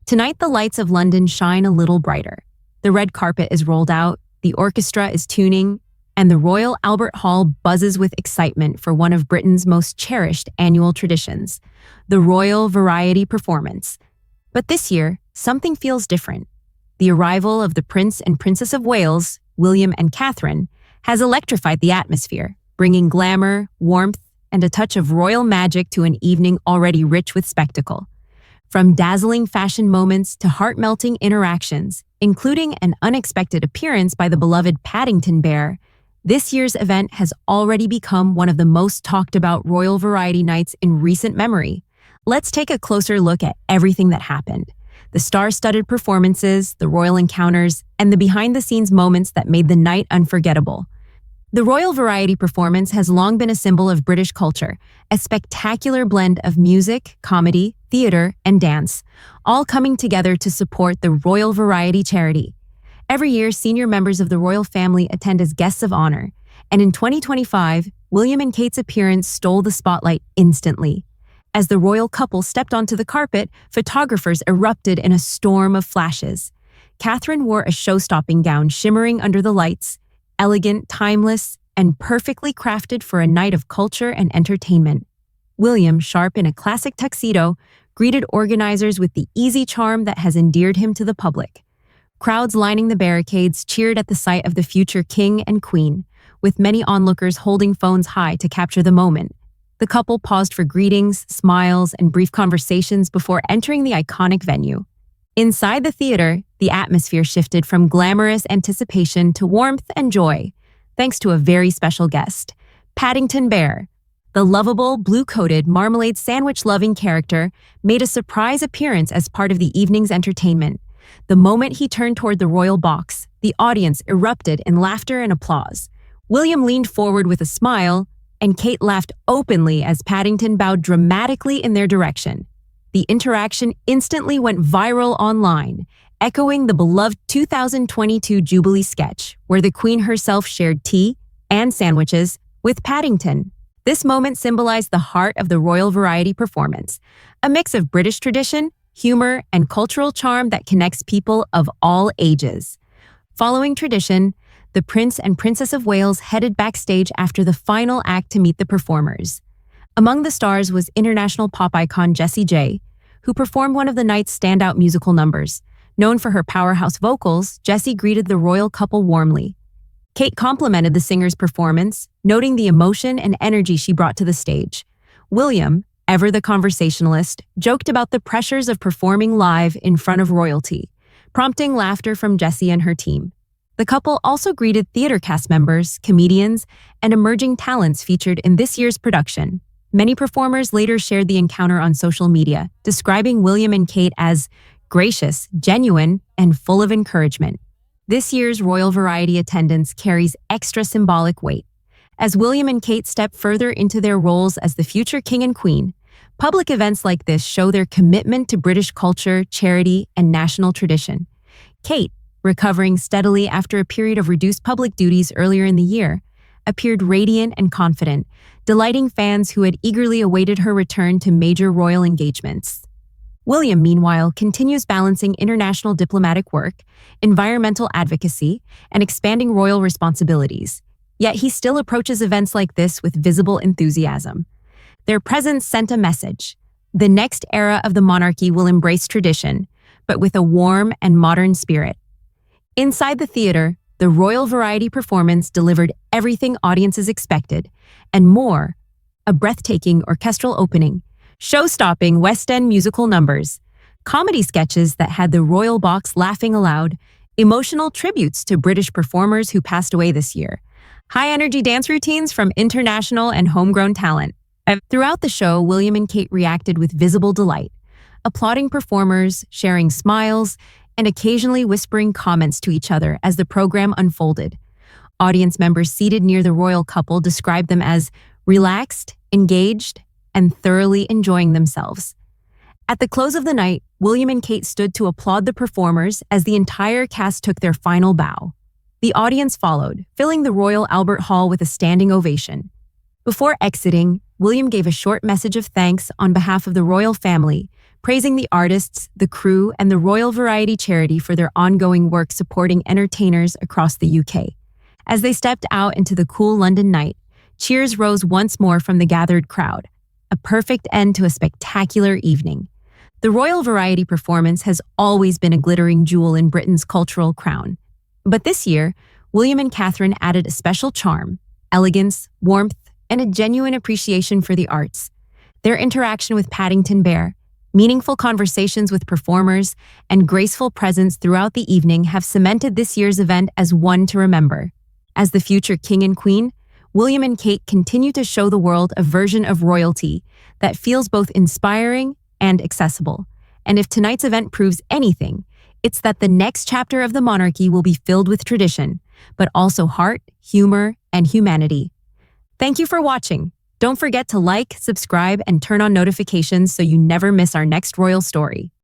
Tonight, the lights of London shine a little brighter. The red carpet is rolled out, the orchestra is tuning, and the Royal Albert Hall buzzes with excitement for one of Britain's most cherished annual traditions, the Royal Variety Performance. But this year, something feels different. The arrival of the Prince and Princess of Wales, William and Catherine, has electrified the atmosphere, bringing glamour, warmth, and a touch of royal magic to an evening already rich with spectacle. From dazzling fashion moments to heart-melting interactions, including an unexpected appearance by the beloved Paddington Bear, this year's event has already become one of the most talked about royal variety nights in recent memory. Let's take a closer look at everything that happened. The star-studded performances, the royal encounters, and the behind-the-scenes moments that made the night unforgettable. The Royal Variety Performance has long been a symbol of British culture, a spectacular blend of music, comedy, theater, and dance, all coming together to support the Royal Variety charity. Every year, senior members of the royal family attend as guests of honor, and in 2025, William and Kate's appearance stole the spotlight instantly. As the royal couple stepped onto the carpet, photographers erupted in a storm of flashes. Catherine wore a show-stopping gown shimmering under the lights, elegant, timeless, and perfectly crafted for a night of culture and entertainment. William, sharp in a classic tuxedo, greeted organizers with the easy charm that has endeared him to the public. Crowds lining the barricades cheered at the sight of the future king and queen, with many onlookers holding phones high to capture the moment. The couple paused for greetings, smiles, and brief conversations before entering the iconic venue. Inside the theater, the atmosphere shifted from glamorous anticipation to warmth and joy, thanks to a very special guest, Paddington Bear. The lovable, blue-coated, marmalade sandwich-loving character made a surprise appearance as part of the evening's entertainment. The moment he turned toward the royal box, the audience erupted in laughter and applause. William leaned forward with a smile, and Kate laughed openly as Paddington bowed dramatically in their direction. The interaction instantly went viral online, echoing the beloved 2022 Jubilee sketch, where the Queen herself shared tea and sandwiches with Paddington. This moment symbolized the heart of the Royal Variety Performance, a mix of British tradition, humor, and cultural charm that connects people of all ages. Following tradition, the Prince and Princess of Wales headed backstage after the final act to meet the performers. Among the stars was international pop icon Jessie J, who performed one of the night's standout musical numbers. Known for her powerhouse vocals, Jessie greeted the royal couple warmly. Kate complimented the singer's performance, noting the emotion and energy she brought to the stage. William, ever the conversationalist, joked about the pressures of performing live in front of royalty, prompting laughter from Jessie and her team. The couple also greeted theater cast members, comedians, and emerging talents featured in this year's production. Many performers later shared the encounter on social media, describing William and Kate as gracious, genuine, and full of encouragement. This year's Royal Variety attendance carries extra symbolic weight. As William and Kate step further into their roles as the future king and queen, public events like this show their commitment to British culture, charity, and national tradition. Kate, recovering steadily after a period of reduced public duties earlier in the year, appeared radiant and confident, delighting fans who had eagerly awaited her return to major royal engagements. William, meanwhile, continues balancing international diplomatic work, environmental advocacy, and expanding royal responsibilities. Yet he still approaches events like this with visible enthusiasm. Their presence sent a message. The next era of the monarchy will embrace tradition, but with a warm and modern spirit. Inside the theater, the Royal Variety Performance delivered everything audiences expected, and more: a breathtaking orchestral opening, show-stopping West End musical numbers, comedy sketches that had the royal box laughing aloud, emotional tributes to British performers who passed away this year, high-energy dance routines from international and homegrown talent. Throughout the show, William and Kate reacted with visible delight, applauding performers, sharing smiles, and occasionally whispering comments to each other as the program unfolded. Audience members seated near the royal couple described them as relaxed, engaged, and thoroughly enjoying themselves. At the close of the night, William and Kate stood to applaud the performers as the entire cast took their final bow. The audience followed, filling the Royal Albert Hall with a standing ovation. Before exiting, William gave a short message of thanks on behalf of the royal family, praising the artists, the crew, and the Royal Variety Charity for their ongoing work supporting entertainers across the UK. As they stepped out into the cool London night, cheers rose once more from the gathered crowd, a perfect end to a spectacular evening. The Royal Variety performance has always been a glittering jewel in Britain's cultural crown. But this year, William and Catherine added a special charm, elegance, warmth, and a genuine appreciation for the arts. Their interaction with Paddington Bear, meaningful conversations with performers, and graceful presence throughout the evening have cemented this year's event as one to remember. As the future king and queen, William and Kate continue to show the world a version of royalty that feels both inspiring and accessible. And if tonight's event proves anything, it's that the next chapter of the monarchy will be filled with tradition, but also heart, humor, and humanity. Thank you for watching. Don't forget to like, subscribe, and turn on notifications so you never miss our next royal story.